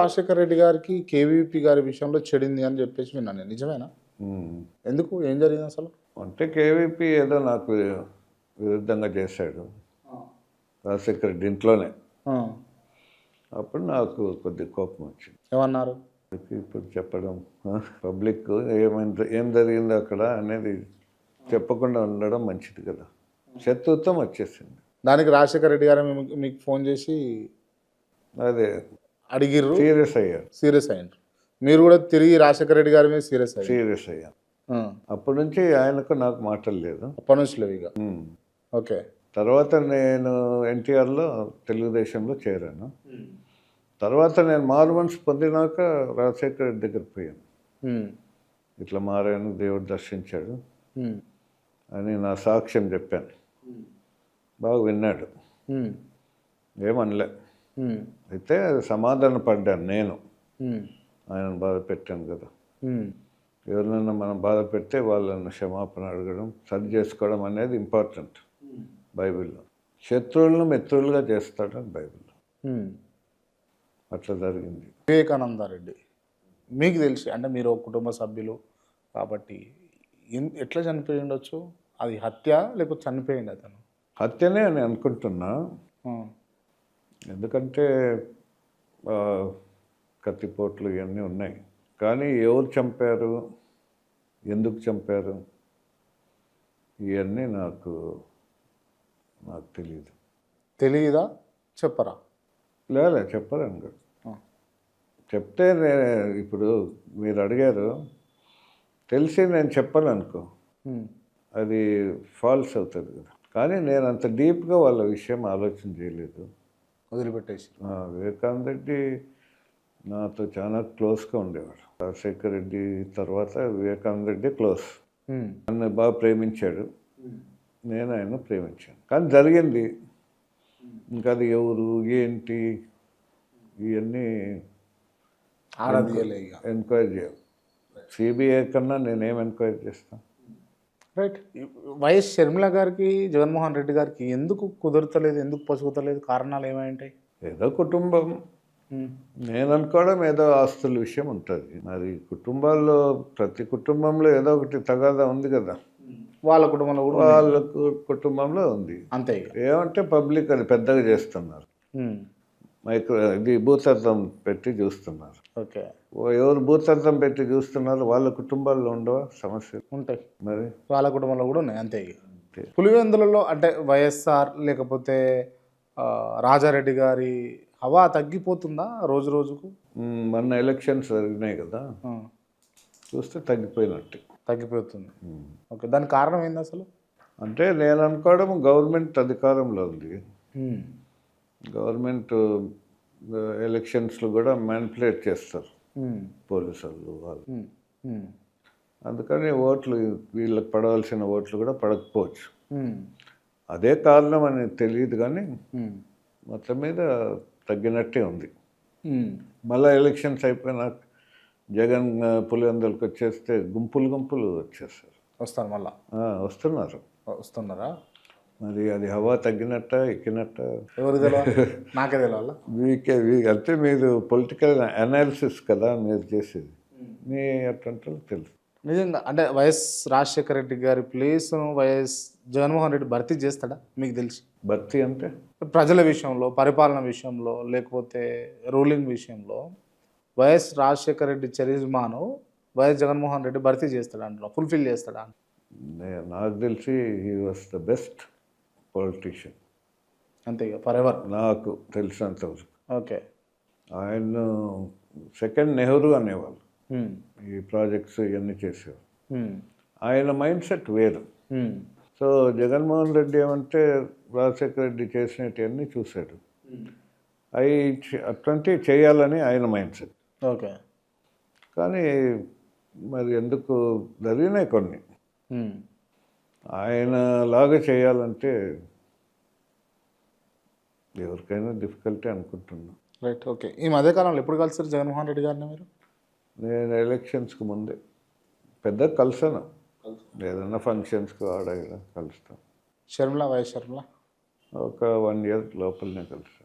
రాజశేఖర రెడ్డి గారికి కేవీపీ గారి విషయంలో చెడింది అని చెప్పేసి విన్నాను నేను. నిజమేనా? ఉమ్. ఎందుకు? ఏం జరిగింది అసలు? అంటే కేవీపీ ఏదో నాకు విరుద్ధంగా చేశాడు రాజశేఖర రెడ్డి ఇంట్లోనే. ఆ, అప్పుడు నాకు కొద్ది కోపం వచ్చింది. ఏమన్నారు? ఇప్పుడు చెప్పడం పబ్లిక్ ఏం జరిగింది అక్కడ అనేది చెప్పకుండా ఉండడం మంచిది కదా. శత్రుత్వం వచ్చేసింది. దానికి రాజశేఖర రెడ్డి గారు మీకు ఫోన్ చేసి అదే అడిగిర్రు, సీరియస్ అయ్యాను. సీరియస్ అయ్యారు. మీరు కూడా తిరిగి రాజశేఖర రెడ్డి గారి మీద సీరియస్ అయ్యారు. సీరియస్ అయ్యాను. అప్పటి నుంచి ఆయనకు నాకు మాటలు లేదు. అప్పటి నుంచి లేవు ఇక. ఓకే. తర్వాత నేను ఎన్టీఆర్లో తెలుగుదేశంలో చేరాను. తర్వాత నేను మారు మనసు పొందినాక రాజశేఖర రెడ్డి దగ్గరికి పోయాను. ఇట్లా మారాను, దేవుడు దర్శించాడు అని నా సాక్ష్యం చెప్పాను. బాగా విన్నాడు, ఏమనలే. అయితే సమాధాన పడ్డాను నేను. ఆయనను బాధ పెట్టాను కదా. ఎవరినైనా మనం బాధ పెడితే వాళ్ళని క్షమాపణ అడగడం, సరి చేసుకోవడం అనేది ఇంపార్టెంట్ బైబిల్లో. శత్రువులను మిత్రులుగా చేస్తాడని బైబిల్లో. అట్లా జరిగింది. వివేకానందారెడ్డి మీకు తెలిసి, అంటే మీరు ఒక కుటుంబ సభ్యులు కాబట్టి ఎట్లా చనిపోయి ఉండొచ్చు? అది హత్య లేకపోతే చనిపోయింది అతను? హత్యనే అని అనుకుంటున్నా. ఎందుకంటే కత్తిపోట్లు ఇవన్నీ ఉన్నాయి. కానీ ఎవరు చంపారు, ఎందుకు చంపారు, ఇవన్నీ నాకు తెలియదు. తెలియదా? చెప్పరా? లేదా చెప్పరాను కదా. చెప్తే ఇప్పుడు మీరు అడిగారు, తెలిసి నేను చెప్పాను అనుకో, అది ఫాల్స్ అవుతుంది కదా. కానీ నేను అంత డీప్గా వాళ్ళ విషయం ఆలోచన చేయలేదు, వదిలిపెట్టేసి. వివేకానంద రెడ్డి నాతో చాలా క్లోజ్గా ఉండేవాడు. రాజశేఖర రెడ్డి తర్వాత వివేకానంద రెడ్డి క్లోజ్. నన్ను బాగా ప్రేమించాడు, నేను ఆయన ప్రేమించాను. కానీ జరిగింది ఇంకా అది ఎవరు ఏంటి ఇవన్నీ ఎంక్వైరీ చేయాలి. సిబిఐ కన్నా నేనేం ఎంక్వైరీ చేస్తాను? రైట్. వైఎస్ షర్మిల గారికి జగన్మోహన్ రెడ్డి గారికి ఎందుకు కుదురుతలేదు, ఎందుకు పసుగుతలేదు? కారణాలు ఏమైంటాయి? ఏదో కుటుంబం, నేను అనుకోవడం ఏదో ఆస్తుల విషయం ఉంటుంది. మరి కుటుంబాల్లో ప్రతి కుటుంబంలో ఏదో ఒకటి తగాదా ఉంది కదా. వాళ్ళ కుటుంబంలో కూడా, వాళ్ళ కుటుంబంలో ఉంది. అంతే. ఏమంటే పబ్లిక్ అది పెద్దగా చేస్తున్నారు, ఇది భూతత్వం పెట్టి చూస్తున్నారు. ఓకే. ఎవరు భూతత్వం పెట్టి చూస్తున్నారు, వాళ్ళ కుటుంబాల్లో ఉండవా సమస్యలు? ఉంటాయి. మరి వాళ్ళ కుటుంబంలో కూడా ఉన్నాయి. అంతే. పులివెందులలో అంటే వైఎస్ఆర్ లేకపోతే రాజారెడ్డి గారి హవా తగ్గిపోతుందా రోజు రోజుకు? మొన్న ఎలక్షన్స్ జరిగినాయి కదా, చూస్తే తగ్గిపోతుంది. ఓకే. దానికి కారణం ఏంది అసలు? అంటే నేను అనుకోవడం గవర్నమెంట్ అధికారంలో ఉంది. గవర్నమెంట్ ఎలక్షన్స్లో కూడా మ్యానిపులేట్ చేస్తారు పోలీసు వాళ్ళు. అందుకని ఓట్లు, వీళ్ళకి పడవలసిన ఓట్లు కూడా పడకపోవచ్చు. అదే కారణం అని తెలియదు, కానీ మొత్తం మీద తగ్గినట్టే ఉంది. మళ్ళీ ఎలక్షన్స్ అయిపోయినాక జగన్ పులివెందులకు వచ్చేస్తే గుంపులు వచ్చేస్తారు. వస్తారు మళ్ళా? వస్తున్నారా? మరి అది హవా తగ్గినట్ట ఎక్కినట్ట ఎవరు తెలియాలి? నాకే తెలియాలా? వీకే అంటే మీరు పొలిటికల్ అనాలిసిస్ కదా మీరు చేసేది, మీ అట్లాంటి తెలుసు. నిజంగా అంటే వైఎస్ రాజశేఖర రెడ్డి గారి ప్లేస్ను వైఎస్ జగన్మోహన్ రెడ్డి భర్తీ చేస్తాడా మీకు తెలిసి? భర్తీ అంటే ప్రజల విషయంలో, పరిపాలన విషయంలో, లేకపోతే రూలింగ్ విషయంలో వైఎస్ రాజశేఖర రెడ్డి చరిజ్మాను వైఎస్ జగన్మోహన్ రెడ్డి భర్తీ చేస్తాడా, అంటున్నా ఫుల్ఫిల్ చేస్తాడా? నాకు తెలిసి he was the best politician. అంతే ఫర్ ఎవర్ నాకు తెలిసినంత వరకు. ఓకే. ఆయన సెకండ్ నెహ్రూ అనేవాళ్ళు. ఈ ప్రాజెక్ట్స్ ఇవన్నీ చేసేవారు. ఆయన మైండ్ సెట్ వేరు. సో జగన్మోహన్ రెడ్డి ఏమంటే రాజశేఖర రెడ్డి చేసినవన్నీ చూశాడు, అవి అట్లాంటివి చేయాలని ఆయన మైండ్ సెట్. ఓకే. కానీ మరి ఎందుకు జరిగినాయి కొన్ని, ఆయన లాగా చేయాలంటే ఎవరికైనా డిఫికల్టీ అనుకుంటున్నా. రైట్. ఓకే. ఈ మధ్యకాలంలో ఎప్పుడు కలిసారు జగన్మోహన్ రెడ్డి గారిని మీరు? నేను ఎలక్షన్స్కి ముందే పెద్దగా కలిసాను, ఏదైనా ఫంక్షన్స్కి ఆడ కలుస్తాను. వైఎస్ షర్మిల ఒక 1 year లోపలనే కలిసాను.